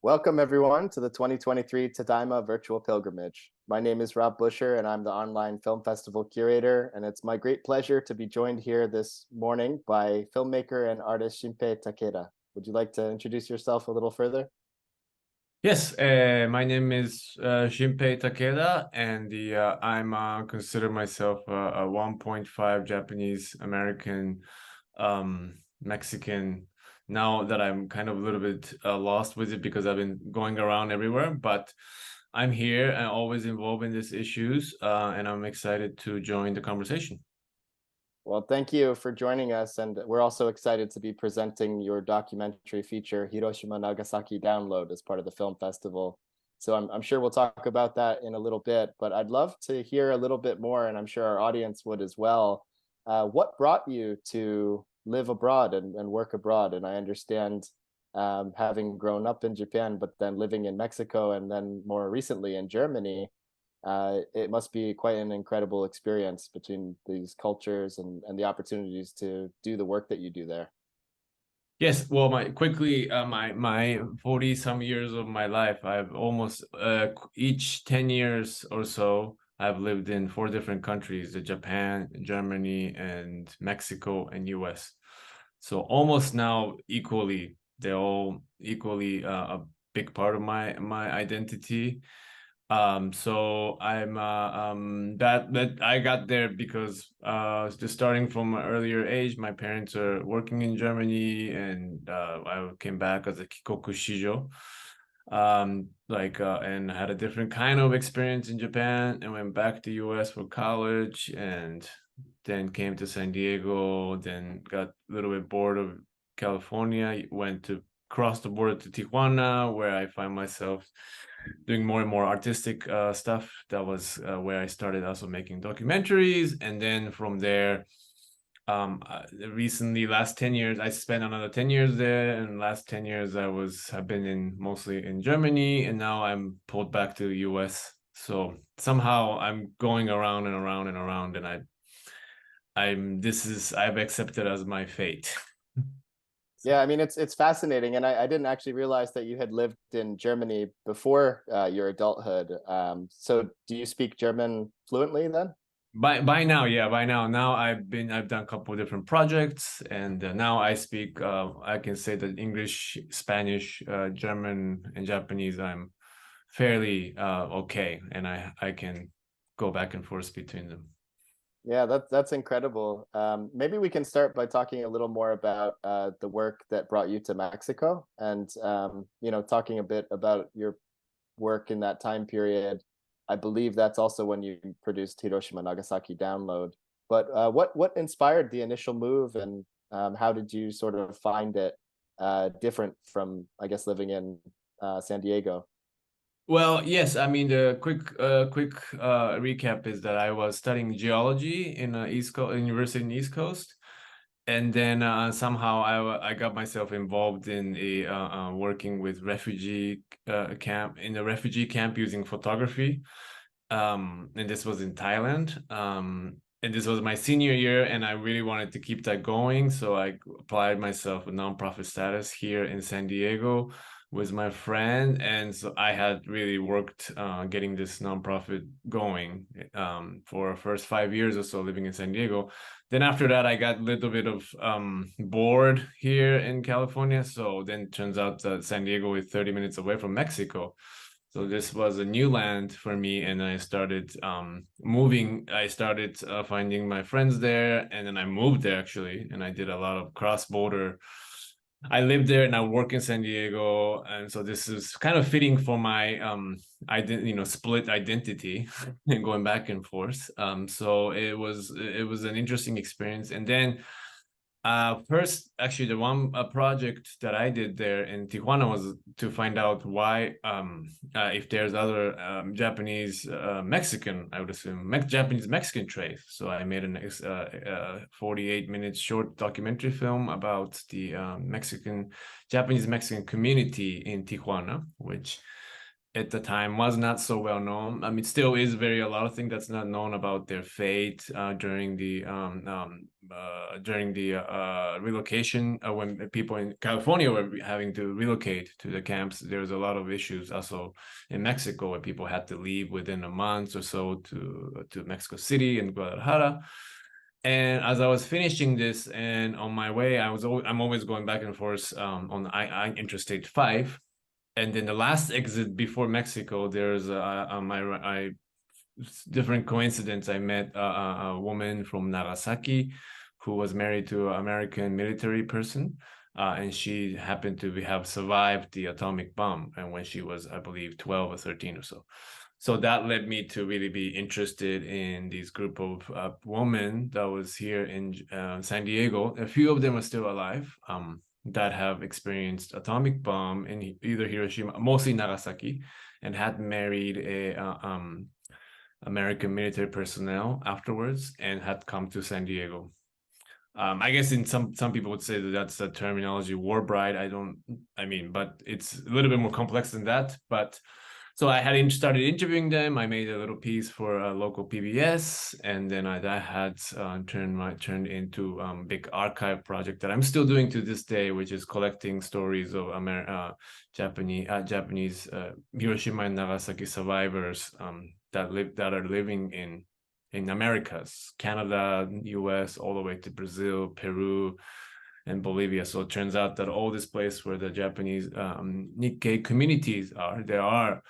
Welcome, everyone, to the 2023 Tadaima Virtual Pilgrimage. My name is Rob Buscher, and I'm the online film festival curator, and it's my great pleasure to be joined here this morning by filmmaker and artist Shinpei Takeda. Would you like to introduce yourself a little further? Yes, my name is Shinpei Takeda, and I'm consider myself a 1.5 Japanese American Mexican. Now that I'm kind of a little bit lost with it because I've been going around everywhere, but I'm here and always involved in these issues, and I'm excited to join the conversation. Well, thank you for joining us, and we're also excited to be presenting your documentary feature, Hiroshima Nagasaki Download, as part of the film festival. So I'm sure we'll talk about that in a little bit, but I'd love to hear a little bit more, and I'm sure our audience would as well. What brought you to live abroad and work abroad? And I understand having grown up in Japan, but then living in Mexico, and then more recently in Germany, it must be quite an incredible experience between these cultures and the opportunities to do the work that you do there. Yes, well, my 40 some years of my life, I've almost each 10 years or so, I've lived in four different countries, Japan, Germany, and Mexico and US. So almost now equally, they're all equally a big part of my identity. So I'm that I got there because just starting from an earlier age, my parents are working in Germany, and I came back as a kikoku shijo, and had a different kind of experience in Japan, and went back to US for college, and then came to San Diego, then got a little bit bored of California, went to cross the border to Tijuana, where I find myself doing more and more artistic stuff. That was where I started also making documentaries, and then from there, recently, last 10 years, I spent another 10 years there, and last 10 years have been in mostly in Germany, and now I'm pulled back to the US. So somehow I'm going around and around and around, and I've accepted as my fate. Yeah, I mean it's fascinating, and I didn't actually realize that you had lived in Germany before your adulthood. So do you speak German fluently then? By now, yeah, by now I've done a couple of different projects, and now I speak I can say that English, Spanish, German, and Japanese I'm fairly okay, and I can go back and forth between them. Yeah, that's incredible. Maybe we can start by talking a little more about the work that brought you to Mexico, and talking a bit about your work in that time period. I believe that's also when you produced Hiroshima Nagasaki Download. But what inspired the initial move, and how did you sort of find it different from, I guess, living in San Diego? Well, yes, I mean the quick recap is that I was studying geology in East Coast University in East Coast, and then somehow I got myself involved in a working with refugee camp in a refugee camp using photography, and this was in Thailand. And this was my senior year, and I really wanted to keep that going, so I applied myself a nonprofit status here in San Diego with my friend, and so I had really worked getting this nonprofit going for first 5 years or so living in San Diego. Then after that, I got a little bit of bored here in California. So then it turns out that San Diego is 30 minutes away from Mexico. So this was a new land for me, and I started moving. I started finding my friends there, and then I moved there actually, and I did a lot of cross-border. I lived there and I work in San Diego, and so this is kind of fitting for my split identity and going back and forth. So it was an interesting experience, and then first, actually, the one project that I did there in Tijuana was to find out why, if there's other Japanese Mexican, I would assume, Japanese Mexican trade. So I made a 48 minutes short documentary film about the Japanese Mexican community in Tijuana, which at the time was not so well known. I mean, still is a lot of things that's not known about their fate during the relocation, when people in California were having to relocate to the camps. There was a lot of issues also in Mexico where people had to leave within a month or so to Mexico City and Guadalajara. And as I was finishing this, and on my way, I'm always going back and forth on Interstate 5, and then the last exit before Mexico, there's I different coincidence. I met a woman from Nagasaki who was married to an American military person, and she happened to have survived the atomic bomb, and when she was, I believe, 12 or 13 or so. So that led me to really be interested in this group of women that was here in San Diego. A few of them are still alive. That have experienced atomic bomb in either Hiroshima, mostly Nagasaki, and had married a American military personnel afterwards and had come to San Diego. I guess in some people would say that that's the terminology war bride. But it's a little bit more complex than that. But so I had started interviewing them. I made a little piece for a local PBS, and then that had turned into big archive project that I'm still doing to this day, which is collecting stories of Japanese Hiroshima and Nagasaki survivors that are living in Americas, Canada, US, all the way to Brazil, Peru, and Bolivia. So it turns out that all this place where the Japanese Nikkei communities are, there are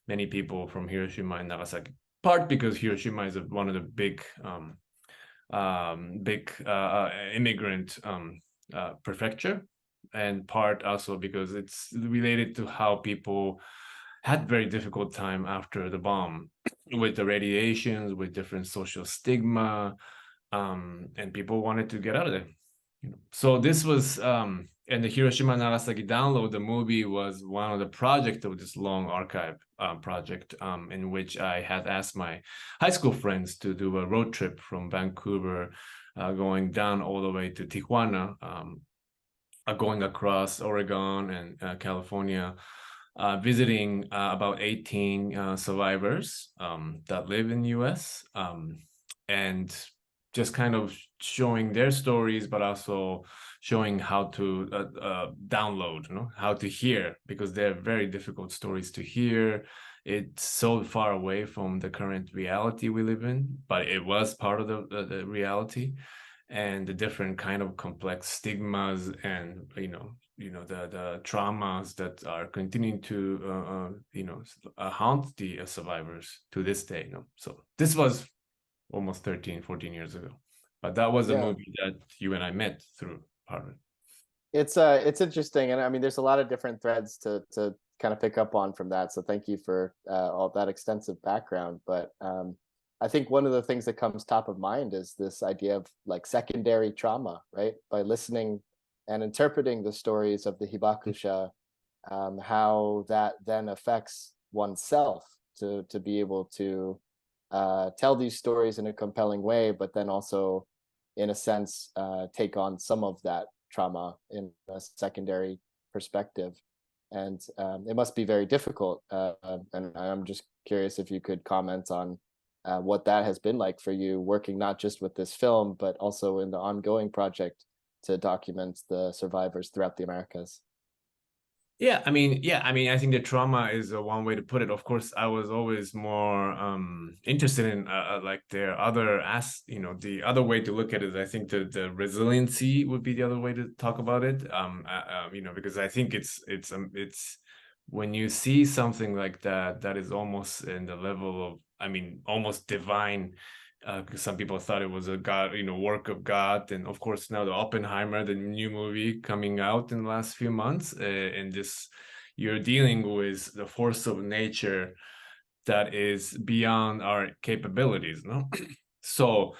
many people from Hiroshima and Nagasaki. Part because Hiroshima is one of the big immigrant prefecture, and part also because it's related to how people had very difficult time after the bomb with the radiations, with different social stigma, and people wanted to get out of there. So this was and the Hiroshima Nagasaki download, the movie, was one of the projects of this long archive project, in which I had asked my high school friends to do a road trip from Vancouver, going down all the way to Tijuana, going across Oregon and California, visiting about 18 survivors that live in the US, and just kind of showing their stories, but also showing how to download, how to hear, because they're very difficult stories to hear. It's so far away from the current reality we live in, but it was part of the reality, and the different kind of complex stigmas and the traumas that are continuing to haunt the survivors to this day. So this was almost 13-14 years ago, but that was a Yeah. movie that you and I met through part of it. It's interesting, and I mean, there's a lot of different threads to kind of pick up on from that. So thank you for all that extensive background. But I think one of the things that comes top of mind is this idea of like secondary trauma, right? By listening and interpreting the stories of the hibakusha, how that then affects oneself to be able to tell these stories in a compelling way, but then also, in a sense, take on some of that trauma in a secondary perspective. And it must be very difficult. And I'm just curious if you could comment on what that has been like for you, working not just with this film, but also in the ongoing project to document the survivors throughout the Americas. I think the trauma is one way to put it. Of course, I was always more interested in like their other the other way to look at it. I think the resiliency would be the other way to talk about it. Because I think it's when you see something like that, that is almost in the level of, almost divine. Because some people thought it was a God, work of God, and of course now the Oppenheimer, the new movie coming out in the last few months, and this, you're dealing with the force of nature that is beyond our capabilities, no? So,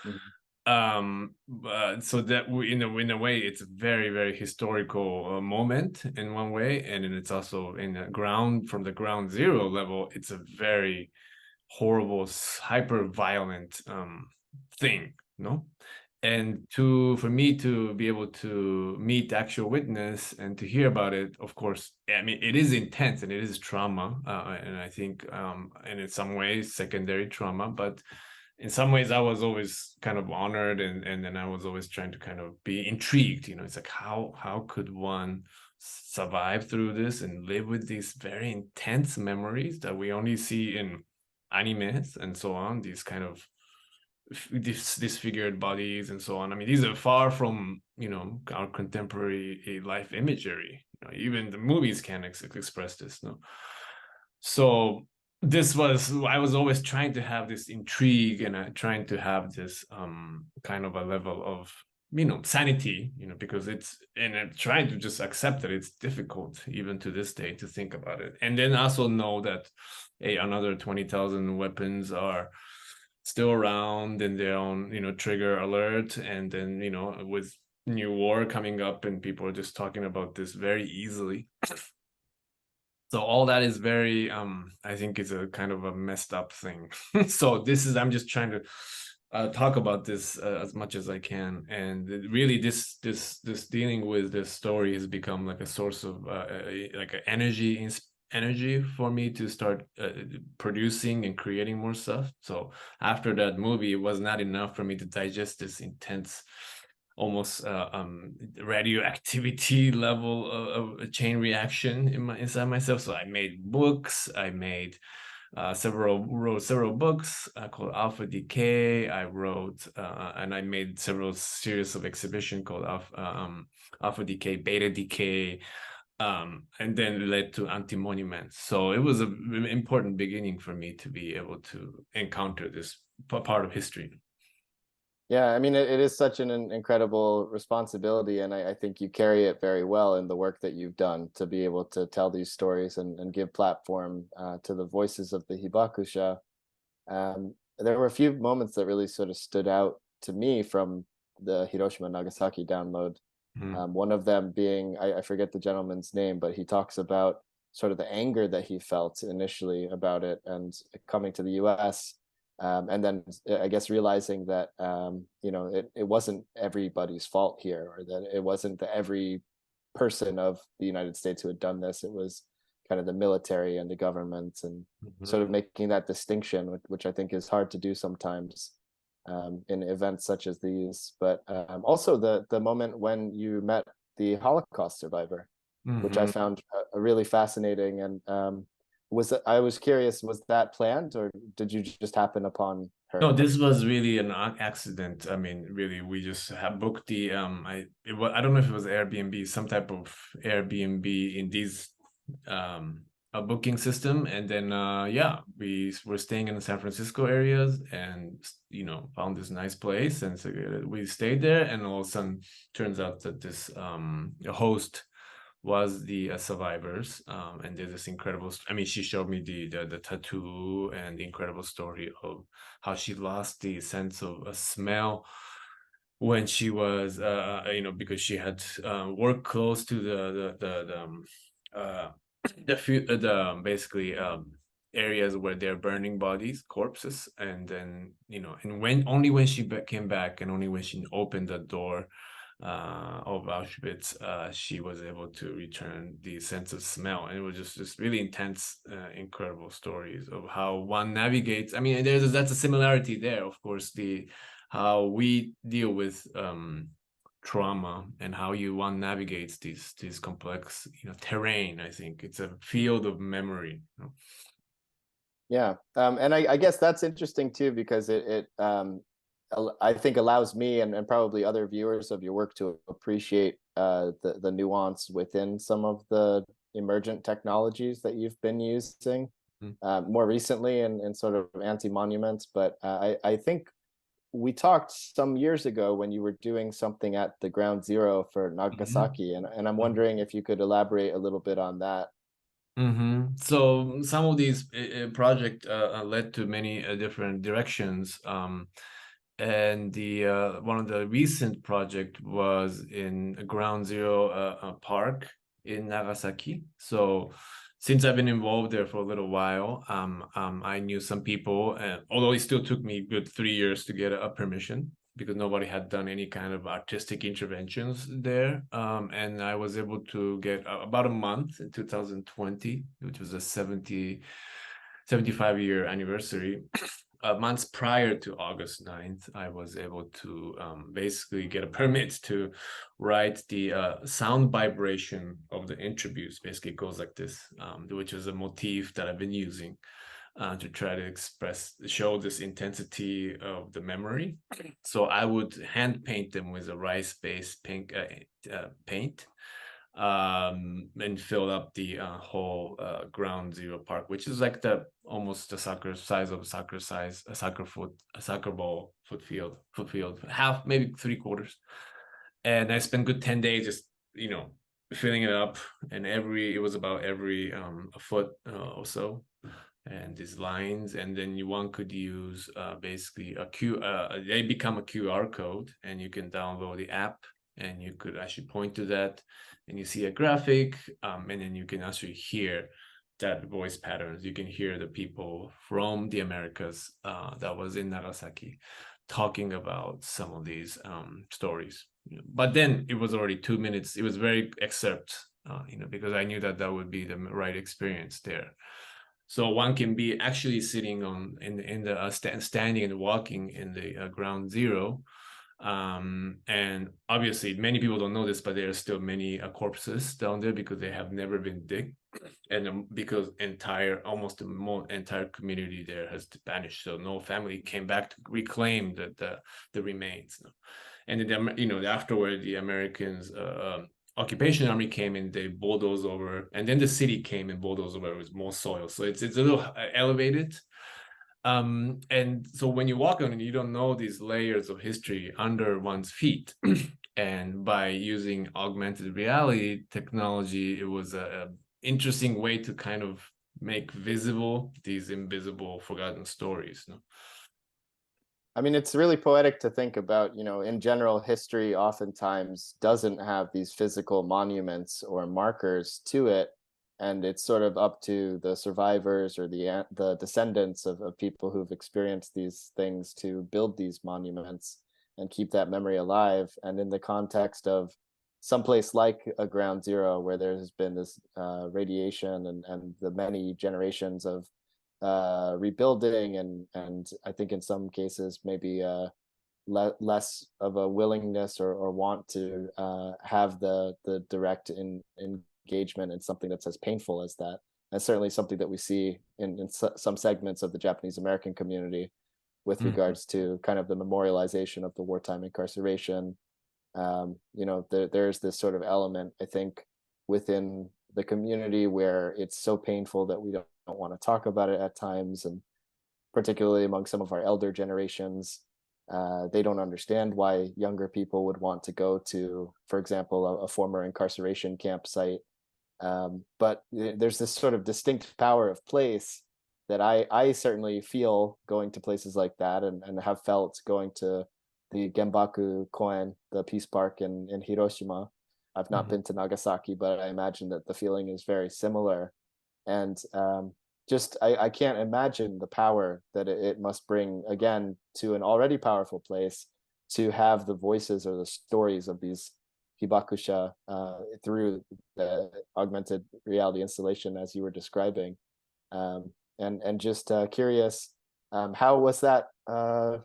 Mhm. so that in a way, it's a very, very historical moment in one way, and then it's also from the ground zero level, it's a very horrible, hyper violent thing, no? and for me to be able to meet the actual witness and to hear about it, of course, I mean, it is intense and it is trauma, and I think and in some ways secondary trauma, but in some ways I was always kind of honored, and then I was always trying to kind of be intrigued. It's like, how could one survive through this and live with these very intense memories that we only see in animes and so on, these kind of disfigured bodies and so on. I mean, these are far from our contemporary life imagery. Even the movies can't express this. No, so I was always trying to have this intrigue, and trying to have this kind of a level of sanity, because I'm trying to just accept that it's difficult even to this day to think about it, and then also know that another 20,000 weapons are still around and they're on trigger alert, and then with new war coming up and people are just talking about this very easily. So all that is very I think it's a kind of a messed up thing. So I'm just trying to talk about this as much as I can, and really this dealing with this story has become like a source of like an energy for me to start producing and creating more stuff. So after that movie, it was not enough for me to digest this intense, almost radioactivity level of a chain reaction inside myself. So I made books. I made wrote several books called Alpha Decay. I wrote and I made several series of exhibition called Alpha Decay, Beta Decay, and then led to Antimonument. So it was an important beginning for me to be able to encounter this part of history. Yeah, I mean, it is such an incredible responsibility, and I think you carry it very well in the work that you've done to be able to tell these stories and give platform to the voices of the Hibakusha. There were a few moments that really sort of stood out to me from the Hiroshima Nagasaki download. Mm. One of them being, I forget the gentleman's name, but he talks about sort of the anger that he felt initially about it and coming to the US. And then I guess realizing that it wasn't everybody's fault here, or that it wasn't every person of the United States who had done this. It was kind of the military and the government, and sort of Mm-hmm. making that distinction, which I think is hard to do sometimes in events such as these. But also the moment when you met the Holocaust survivor, which I Mm-hmm. found really fascinating. And I was curious, was that planned, or did you just happen upon No, her? this was really an accident. I mean, really, we just have booked the I don't know if it was Airbnb, some type of Airbnb in these a booking system, and then yeah, we were staying in the San Francisco areas, and found this nice place, and so we stayed there, and all of a sudden turns out that this host was the survivors, and there's this incredible. I mean, she showed me the tattoo and the incredible story of how she lost the sense of a smell when she was, because she had worked close to uh, the basically areas where they're burning bodies, corpses, and then and when she came back, and only when she opened the door of Auschwitz, she was able to return the sense of smell. And it was just really intense, incredible stories of how one navigates. I mean, that's a similarity there, of course, the how we deal with trauma and how one navigates these complex terrain. I think it's a field of memory. Yeah, and I guess that's interesting too, because I think allows me and probably other viewers of your work to appreciate the nuance within some of the emergent technologies that you've been using Mm. more recently in sort of anti-monuments. But I think we talked some years ago when you were doing something at the ground zero for Mhm. Nagasaki, and I'm wondering if you could elaborate a little bit on that. So some of these project led to many different directions. And the one of the recent project was in a Ground Zero park in Nagasaki. So since I've been involved there for a little while, I knew some people, although it still took me good 3 years to get a permission. because nobody had done any kind of artistic interventions there. And I was able to get about a month in 2020, which was a 75-year anniversary. Months prior to August 9th, I was able to basically get a permit to write the sound vibration of the interviews. Basically, it goes like this, which is a motif that I've been using to try to show this intensity of the memory. So I would hand paint them with a rice-based pink paint, and fill up the whole ground zero park, which is like almost the soccer ball foot field, half, maybe 3/4. And I spent good 10 days just filling it up, and it was about every a foot or so, and these lines, and then one could use basically they become a QR code, and you can download the app, and you could actually point to that, and you see a graphic, and then you can actually hear that voice patterns. You can hear the people from the Americas that was in Nagasaki talking about some of these stories. But then it was already 2 minutes. It was very excerpt, because I knew that would be the right experience there. So one can be actually sitting standing and walking in the ground zero. And obviously many people don't know this, but there are still many corpses down there because they have never been digged, and because almost the entire community there has vanished, so no family came back to reclaim the remains. And then afterward the Americans occupation army came and they bulldozed over, and then the city came and bulldozed over with more soil, so it's a little elevated. And so when you walk on it, you don't know these layers of history under one's feet. And by using augmented reality technology, it was a interesting way to kind of make visible these invisible, forgotten stories. I mean, it's really poetic to think about, in general, history oftentimes doesn't have these physical monuments or markers to it. And it's sort of up to the survivors or the descendants of people who've experienced these things to build these monuments and keep that memory alive. And in the context of someplace like a ground zero, where there's been this radiation and the many generations of rebuilding, and I think in some cases maybe less of a willingness or want to have the direct engagement in something that's as painful as that. And certainly something that we see in some segments of the Japanese American community with regards to kind of the memorialization of the wartime incarceration. There's this sort of element, I think, within the community where it's so painful that we don't want to talk about it at times, and particularly among some of our elder generations, they don't understand why younger people would want to go to, for example, a former incarceration campsite. But there's this sort of distinct power of place that I certainly feel going to places like that, and have felt going to the Genbaku Koen, the Peace Park in Hiroshima. I've not been to Nagasaki, but I imagine that the feeling is very similar. And I can't imagine the power that it must bring, again, to an already powerful place, to have the voices or the stories of these hibakusha through the augmented reality installation as you were describing. And just curious, how was that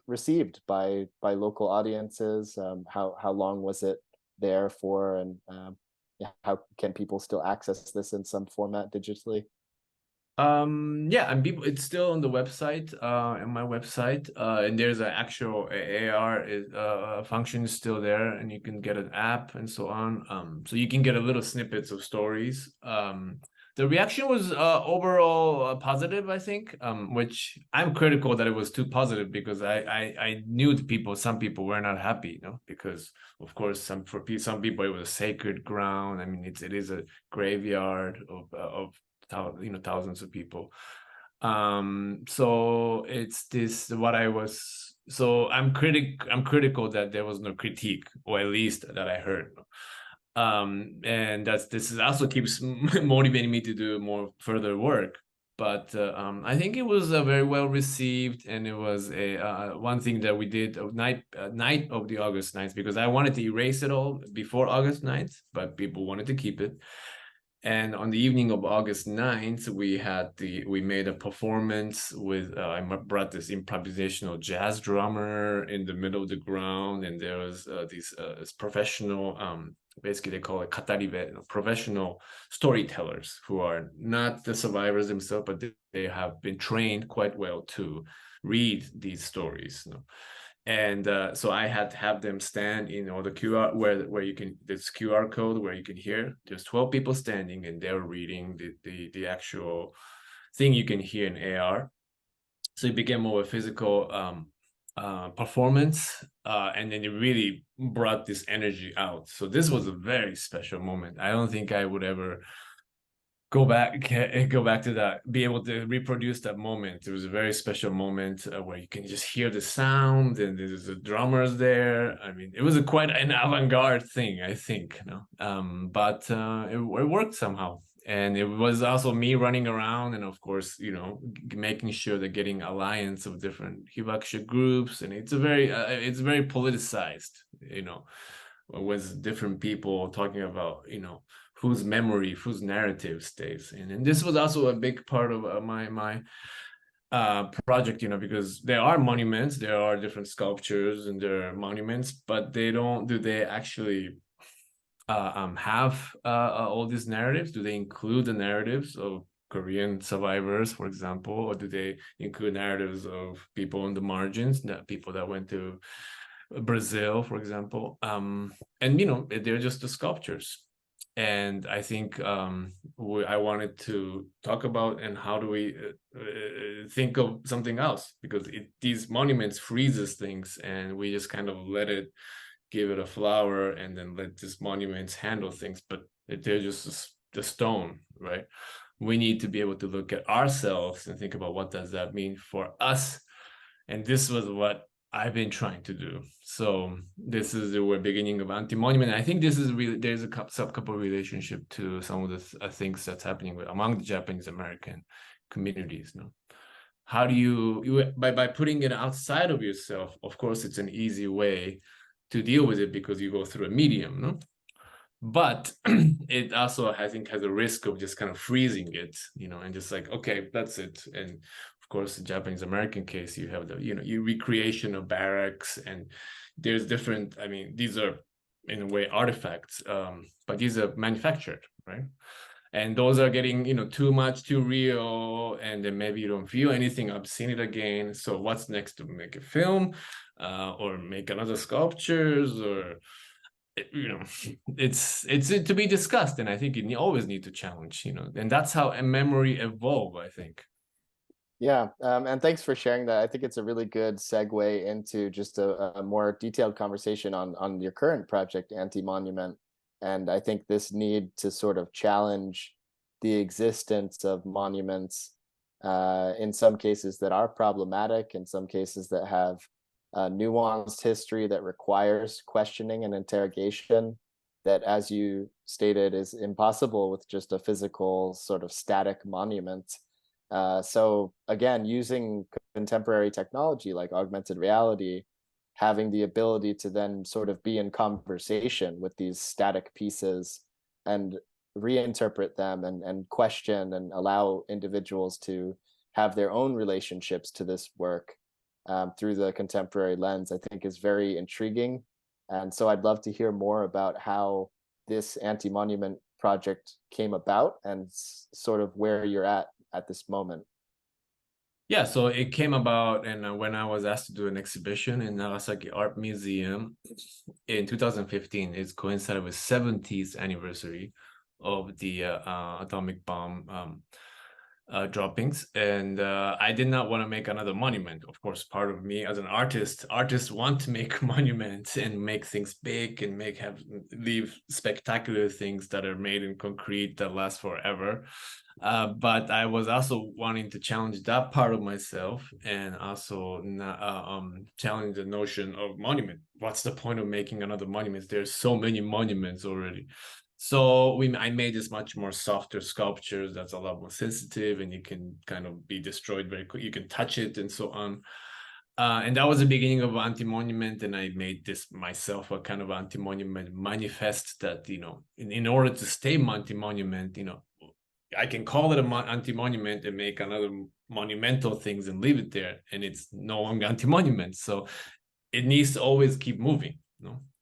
received by local audiences? How long was it there for, and how can people still access this in some format digitally? Yeah, and it's still on the website, on my website, and there's an actual AR function still there, and you can get an app and so on. So you can get a little snippets of stories. The reaction was overall positive, I think, which I'm critical that it was too positive, because I knew some people were not happy, because of course some people it was a sacred ground. I mean, it is a graveyard of thousands of people. So it's this what I was. So I'm critical that there was no critique, or at least that I heard. And this is also keeps motivating me to do more further work. But I think it was very well received, and it was a one thing that we did night of the August 9th, because I wanted to erase it all before August 9th, but people wanted to keep it. And on the evening of August 9th, we made a performance with I brought this improvisational jazz drummer in the middle of the ground, and there was these professional basically they call it kataribe, professional storytellers who are not the survivors themselves, but they have been trained quite well to read these stories. And so I had to have them stand in the QR where you can, this QR code where you can hear. There's 12 people standing, and they're reading the actual thing you can hear in AR. So it became more a physical performance, and then it really brought this energy out. So this was a very special moment. I don't think I would ever go back to that, be able to reproduce that moment. It was a very special moment where you can just hear the sound, and there's the drummers there. I mean, it was quite an avant-garde thing, I think, but it worked somehow. And it was also me running around, and of course, making sure that getting alliance of different hibakusha groups, and it's very politicized, with different people talking about, whose memory, whose narrative stays. And this was also a big part of my project, because there are monuments, there are different sculptures, and there are monuments, but do they actually have all these narratives? Do they include the narratives of Korean survivors, for example, or do they include narratives of people on the margins, people that went to Brazil, for example? And they're just the sculptures. And I think I wanted to talk about, and how do we think of something else, because these monuments freezes things, and we just kind of give it a flower, and then let these monuments handle things, but they're just the stone, right? We need to be able to look at ourselves and think about, what does that mean for us? And this was what I've been trying to do. So this is the beginning of Antimonument. I think this is really, there's a couple relationship to some of the things that's happening among the Japanese American communities. How do you by putting it outside of yourself? Of course, it's an easy way to deal with it, because you go through a medium, but it also, I think, has a risk of just kind of freezing it, and just like, okay, that's it. And of course, the Japanese American case, you have the your recreation of barracks, and there's different, I mean, these are in a way artifacts, but these are manufactured, right? And those are getting too much, too real, and then maybe you don't feel anything. I've seen it again. So what's next? To make a film, or make another sculptures, or it's to be discussed. And I think you always need to challenge, and that's how a memory evolve, I think. Yeah, and thanks for sharing that. I think it's a really good segue into just a more detailed conversation on your current project, Antimonument. And I think this need to sort of challenge the existence of monuments, in some cases that are problematic, in some cases that have a nuanced history that requires questioning and interrogation, that, as you stated, is impossible with just a physical sort of static monument. So again, using contemporary technology like augmented reality, having the ability to then sort of be in conversation with these static pieces and reinterpret them, and question and allow individuals to have their own relationships to this work, through the contemporary lens, I think is very intriguing. And so I'd love to hear more about how this Antimonument project came about, and sort of where you're at this moment. Yeah, so it came about, and when I was asked to do an exhibition in Nagasaki Art Museum in 2015, it's coincided with 70th anniversary of the atomic bomb droppings, and I did not want to make another monument. Of course, part of me as an artists want to make monuments and make things big, and leave spectacular things that are made in concrete that last forever. But I was also wanting to challenge that part of myself, and also challenge the notion of monument. What's the point of making another monument? There's so many monuments already. So I made this much more softer sculptures that's a lot more sensitive, and you can kind of be destroyed very quick. You can touch it and so on. And that was the beginning of Antimonument, and I made this myself, a kind of Antimonument manifest that, in order to stay Antimonument, I can call it a Antimonument and make another monumental things and leave it there, and it's no longer Antimonument. So it needs to always keep moving.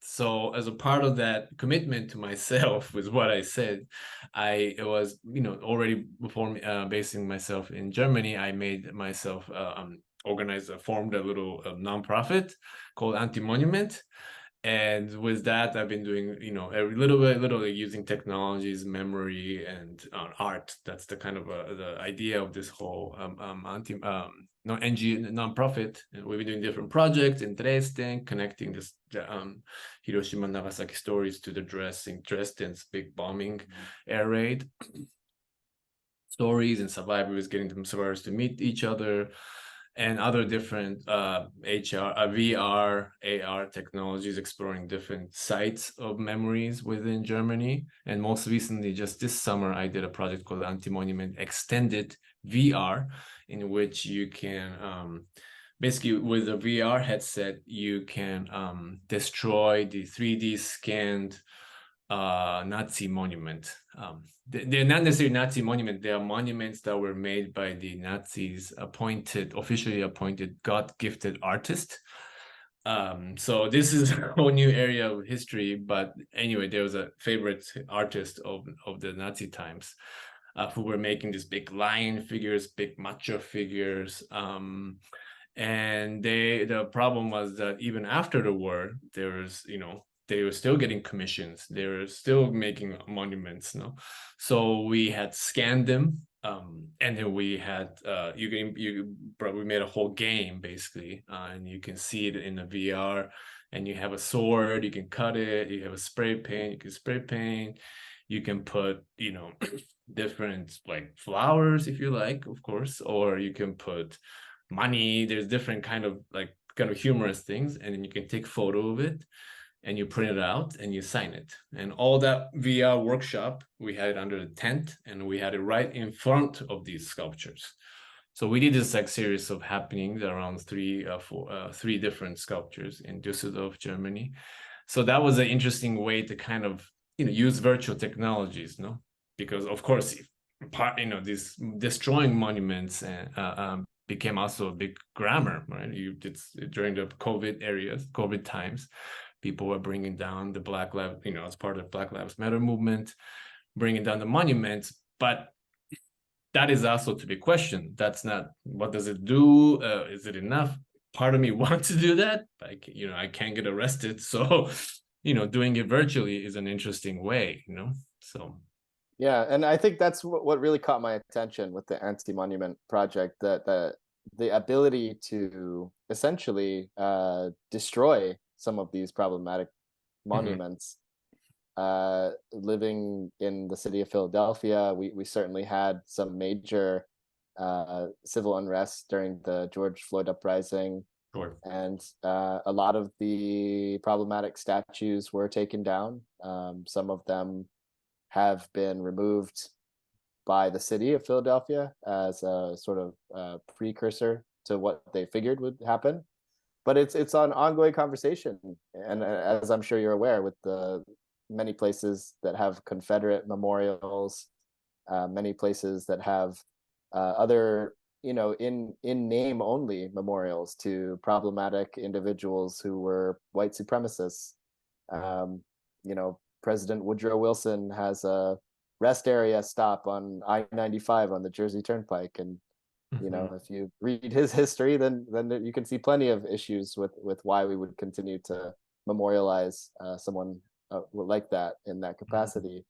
So as a part of that commitment to myself was what I said. I was, already before basing myself in Germany, I made myself formed a little nonprofit called Antimonument. And with that, I've been doing, a little using technologies, memory, and art. That's the kind of the idea of this whole nonprofit. And we've been doing different projects in Dresden, connecting the Hiroshima and Nagasaki stories to the Dresden's big bombing air raid stories, and survivors, getting them survivors to meet each other, and other different VR, AR technologies, exploring different sites of memories within Germany. And most recently, just this summer, I did a project called Antimonument Extended VR, in which you can basically, with a VR headset, you can destroy the 3D scanned Nazi monument. They're not necessarily Nazi monument. They are monuments that were made by the Nazis, officially appointed, God-gifted artist. So this is a whole new area of history. But anyway, there was a favorite artist of the Nazi times who were making these big lion figures, big macho figures. And the problem was that even after the war, there was, they were still getting commissions. They were still making monuments. So we had scanned them, and then we had you probably made a whole game basically, and you can see it in the VR. And you have a sword, you can cut it. You have a spray paint, you can spray paint. You can put, different like flowers if you like, of course, or you can put money. There's different kind of humorous things, and then you can take photo of it and you print it out and you sign it. And all that VR workshop, we had it under the tent, and we had it right in front of these sculptures. So we did this series of happenings around three different sculptures in Düsseldorf, Germany. So that was an interesting way to kind of use virtual technologies, because of course, these destroying monuments became also a big grammar, right? It's during the COVID times, people were bringing down the Black Lives, as part of the Black Lives Matter movement, bringing down the monuments. But that is also to be questioned. That's not, what does it do? Is it enough? Part of me wants to do that, but I can't get arrested. So, doing it virtually is an interesting way, so. Yeah, and I think that's what really caught my attention with the Antimonument project, that the ability to essentially destroy some of these problematic monuments. Living in the city of Philadelphia, we certainly had some major civil unrest during the George Floyd uprising. Sure. And a lot of the problematic statues were taken down. Some of them have been removed by the city of Philadelphia as a sort of precursor to what they figured would happen. But it's an ongoing conversation, and as I'm sure you're aware, with the many places that have Confederate memorials, many places that have other, in name only memorials to problematic individuals who were white supremacists. President Woodrow Wilson has a rest area stop on I-95 on the Jersey Turnpike, and if you read his history, then you can see plenty of issues with why we would continue to memorialize someone like that in that capacity.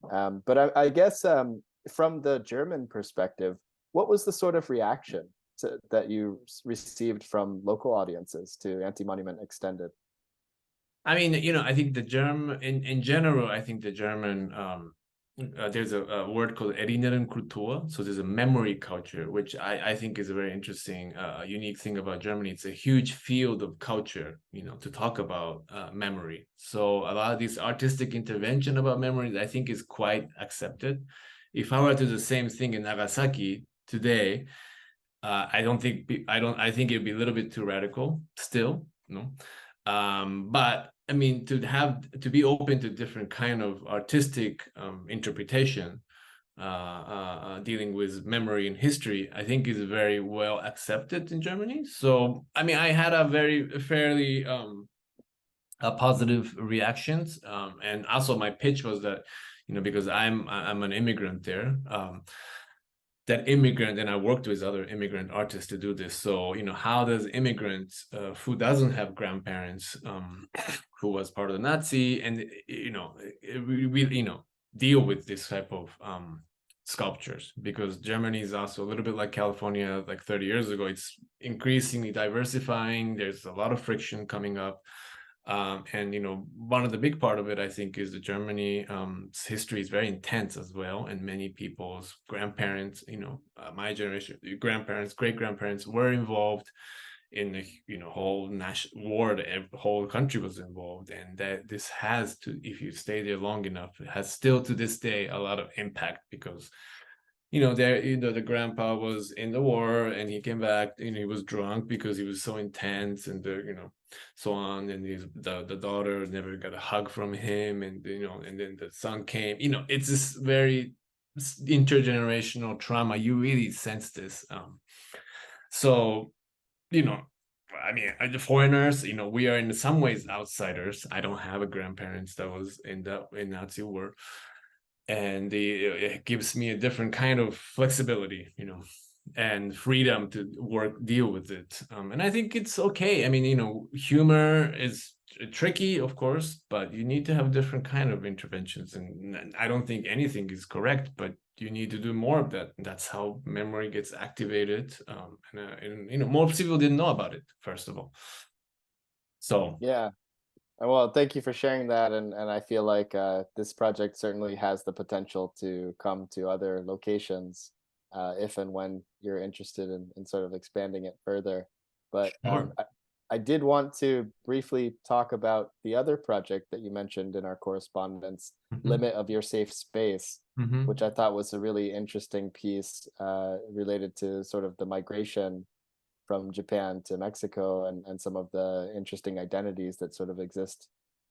But I guess from the German perspective, what was the sort of reaction that you received from local audiences to Antimonument Extended? I mean, I think the German, in general, I think the German there's a word called erinnerung kultur. So there's a memory culture, which I think is a very interesting, unique thing about Germany. It's a huge field of culture, to talk about memory. So a lot of this artistic intervention about memory, I think, is quite accepted. If I were to do the same thing in Nagasaki today, I think it'd be a little bit too radical still, but I mean, to be open to different kind of artistic interpretation, dealing with memory and history, I think is very well accepted in Germany. So I mean, I had a fairly positive reactions, and also my pitch was that, because I'm an immigrant there, that immigrant, and I worked with other immigrant artists to do this. So, how does immigrants who doesn't have grandparents who was part of the Nazi, and we deal with this type of sculptures, because Germany is also a little bit like California, like 30 years ago. It's increasingly diversifying. There's a lot of friction coming up. And one of the big part of it, I think, is that Germany history is very intense as well, and many people's grandparents, my generation, grandparents, great grandparents were involved in the whole national war. The whole country was involved, and that this has to, if you stay there long enough, it has still to this day a lot of impact, because the grandpa was in the war and he came back and he was drunk because he was so intense, and so on, and the daughter never got a hug from him, and and then the son came. It's this very intergenerational trauma. You really sense this. So I mean, the foreigners, we are in some ways outsiders. I don't have a grandparents that was in Nazi war, and it gives me a different kind of flexibility, and freedom to deal with it. And I think it's okay. I mean, humor is tricky, of course, but you need to have different kind of interventions. And I don't think anything is correct, but you need to do more of that. That's how memory gets activated. And most people didn't know about it, first of all. So Yeah. Well, thank you for sharing that, and I feel like this project certainly has the potential to come to other locations, if and when you're interested in sort of expanding it further. But sure. I did want to briefly talk about the other project that you mentioned in our correspondence, Mhm. Limit of Your Safe Space, Mhm. which I thought was a really interesting piece related to sort of the migration from Japan to Mexico, and some of the interesting identities that sort of exist.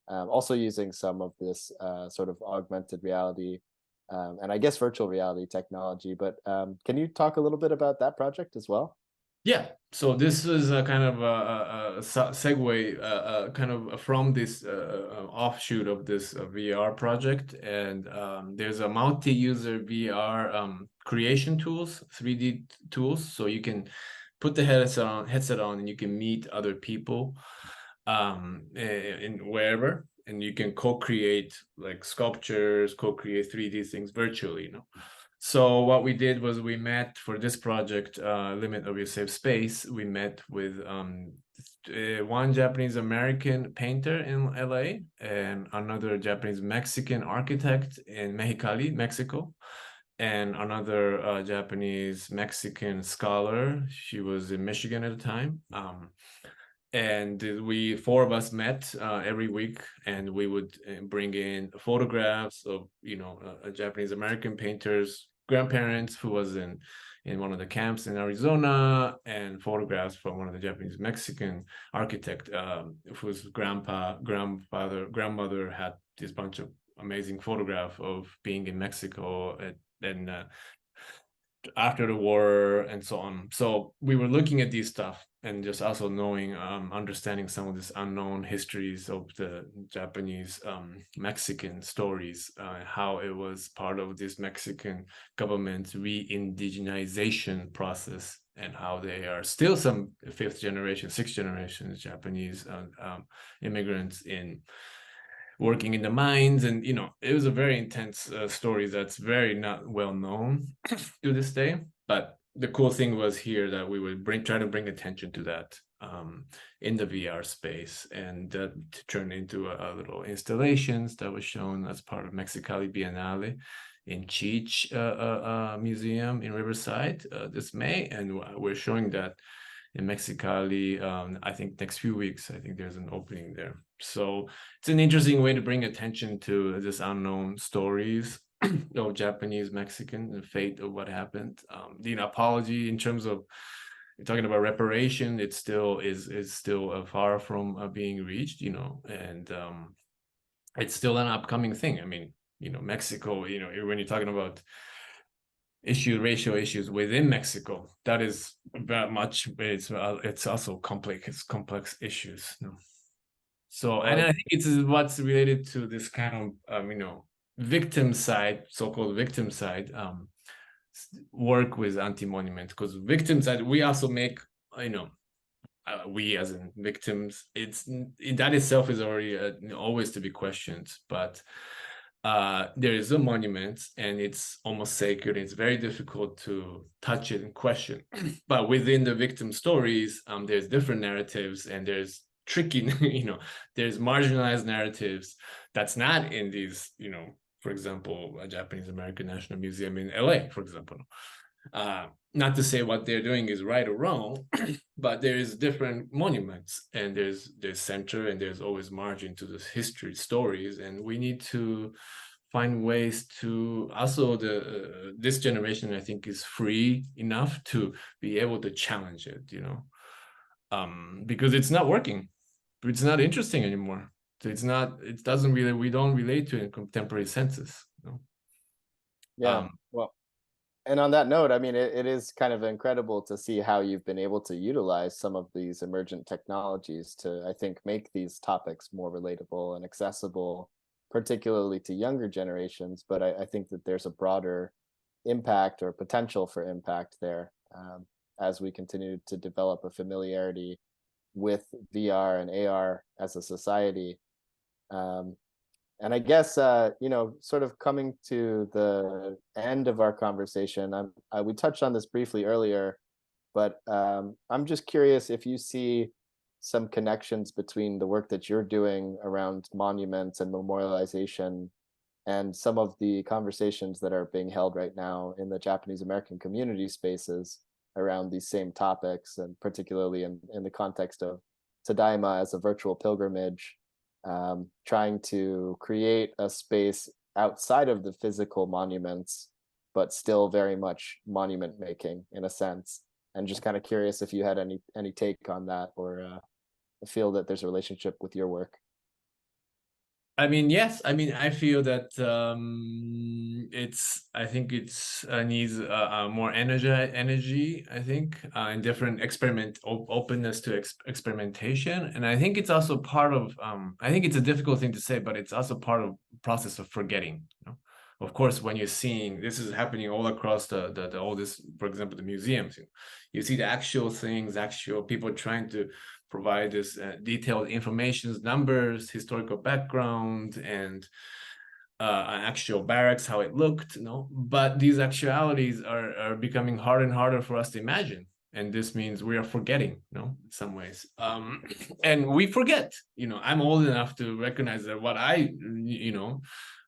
Also using some of this sort of augmented reality, and I guess virtual reality technology. But can you talk a little bit about that project as well? Yeah, so this is a kind of a segue, kind of from this offshoot of this VR project, and there's a multi-user VR creation tools, 3D tools, so you can put the headset on, and you can meet other people in wherever, and you can co-create like sculptures, co-create 3D things virtually. So what we did was we met for this project, Limit of Your Safe Space. We met with one Japanese American painter in LA, and another Japanese Mexican architect in Mexicali, Mexico, and another Japanese Mexican scholar. She was in Michigan at the time. And we four of us met every week, and we would bring in photographs of a Japanese American painter's grandparents who was in one of the camps in Arizona, and photographs from one of the Japanese Mexican architect whose grandmother had this bunch of amazing photograph of being in Mexico and after the war and so on. So we were looking at these stuff, and just also knowing, understanding some of these unknown histories of the Japanese Mexican stories, how it was part of this Mexican government re-indigenization process, and how they are still some fifth generation, sixth generation Japanese immigrants in working in the mines. And it was a very intense story that's very not well known to this day. But the cool thing was here that we would try to bring attention to that in the VR space, and to turn into a little installations that was shown as part of Mexicali Biennale in Cheech Museum in Riverside this May, and we're showing that in Mexicali. I think next few weeks, I think there's an opening there. So it's an interesting way to bring attention to this unknown stories of Japanese Mexican, the fate of what happened. The apology in terms of talking about reparation, it still is still far from being reached, and it's still an upcoming thing. I mean, Mexico, when you're talking about racial issues within Mexico, that is very much, it's also complex issues. So, and Well, I think it's what's related to this kind of victim side, so-called victim side, work with Antimonument, because victim side, we also make, we as in victims, that itself is already always to be questioned, but there is a monument and it's almost sacred. It's very difficult to touch it and question. But within the victim stories, there's different narratives, and there's tricky, there's marginalized narratives that's not in these, for example, a Japanese American National Museum in LA, for example. Not to say what they're doing is right or wrong, but there is different monuments, and there's center and there's always margin to the history stories, and we need to find ways to also this generation, I think, is free enough to be able to challenge it, because it's not working, it's not interesting anymore. So it doesn't really, we don't relate to it in contemporary senses. yeah. Well, and on that note, I mean, it is kind of incredible to see how you've been able to utilize some of these emergent technologies to, I think, make these topics more relatable and accessible, particularly to younger generations. But I think that there's a broader impact or potential for impact there, as we continue to develop a familiarity with VR and AR as a society. Um, and I guess, sort of coming to the end of our conversation, we touched on this briefly earlier, but I'm just curious if you see some connections between the work that you're doing around monuments and memorialization and some of the conversations that are being held right now in the Japanese American community spaces around these same topics, and particularly in the context of Tadaima as a virtual pilgrimage, trying to create a space outside of the physical monuments, but still very much monument making in a sense. And just kind of curious if you had any take on that, or feel that there's a relationship with your work. I mean, yes. I mean, I feel that I think it's needs more energy. I think, and different openness to experimentation. And I think it's also part of. I think it's a difficult thing to say, but it's also part of process of forgetting. Of course, when you're seeing this is happening all across the all this, for example, the museums, you see the actual things, actual people trying to provide this detailed information, numbers, historical background, and an actual barracks, how it looked, But these actualities are becoming harder and harder for us to imagine. And this means we are forgetting, in some ways. And we forget, I'm old enough to recognize that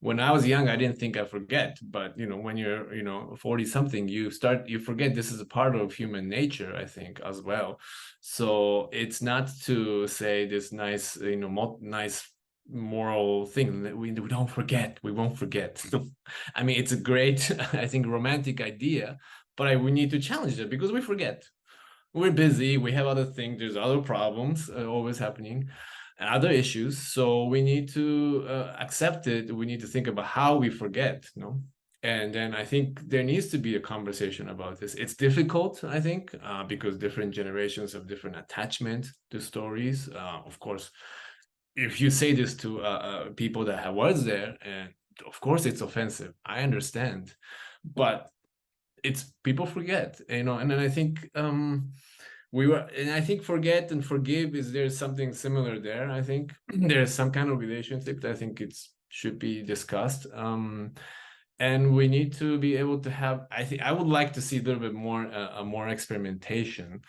when I was young, I didn't think I forget. But, when you're, 40 something, you forget. This is a part of human nature, I think, as well. So it's not to say this nice, nice moral thing that we don't forget, we won't forget. I mean, it's a great, I think, romantic idea, but we need to challenge it because we forget. We're busy, we have other things, there's other problems always happening, other issues, so we need to accept it. We need to think about how we forget, and then I think there needs to be a conversation about this. It's difficult, I think, because different generations have different attachment to stories. Of course, if you say this to people that was there, and of course it's offensive, I understand, but it's people forget, and then I think I think forget and forgive there's something similar there. I think there's some kind of relationship that I think should be discussed, and we need to be able to have, I think I would like to see a little bit more experimentation,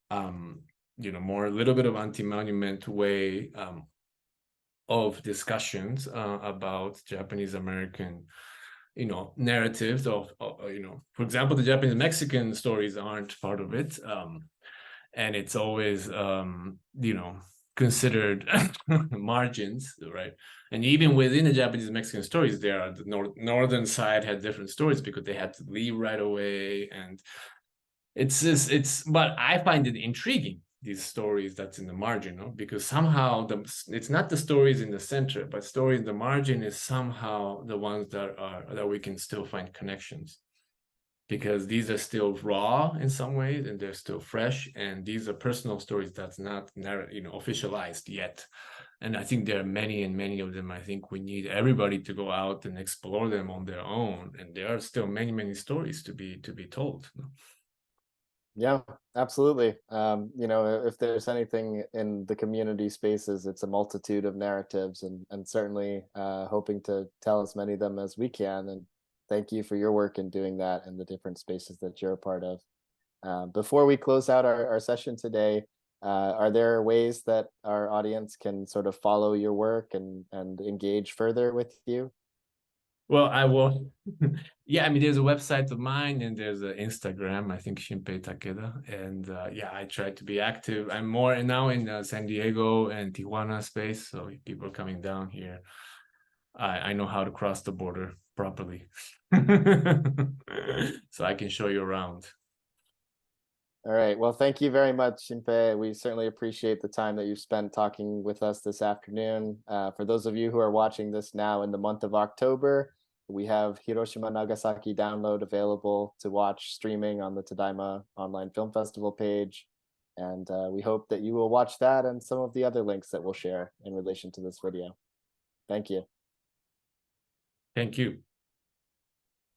more, a little bit of anti-monument way of discussions about Japanese American narratives of for example, the Japanese Mexican stories aren't part of it, and it's always considered margins, right? And even within the Japanese Mexican stories, there are the northern side had different stories because they had to leave right away, and but I find it intriguing, these stories that's in the margin, no? Because somehow it's not the stories in the center, but stories in the margin is somehow the ones that we can still find connections, because these are still raw in some ways and they're still fresh, and these are personal stories that's not officialized yet. And I think there are many and many of them. I think we need everybody to go out and explore them on their own, and there are still many stories to be told. Yeah, absolutely. If there's anything in the community spaces, it's a multitude of narratives, and certainly hoping to tell as many of them as we can. And thank you for your work in doing that in the different spaces that you're a part of. Before we close out our session today, are there ways that our audience can sort of follow your work and engage further with you? Well, I will. Yeah, I mean, there's a website of mine and there's an Instagram, I think Shinpei Takeda. And yeah, I try to be active. I'm more now in San Diego and Tijuana space. So if people are coming down here, I know how to cross the border properly. So I can show you around. All right. Well, thank you very much, Shinpei. We certainly appreciate the time that you've spent talking with us this afternoon. For those of you who are watching this now in the month of October, we have Hiroshima Nagasaki download available to watch streaming on the Tadaima Online Film Festival page. And we hope that you will watch that and some of the other links that we'll share in relation to this video. Thank you. Thank you.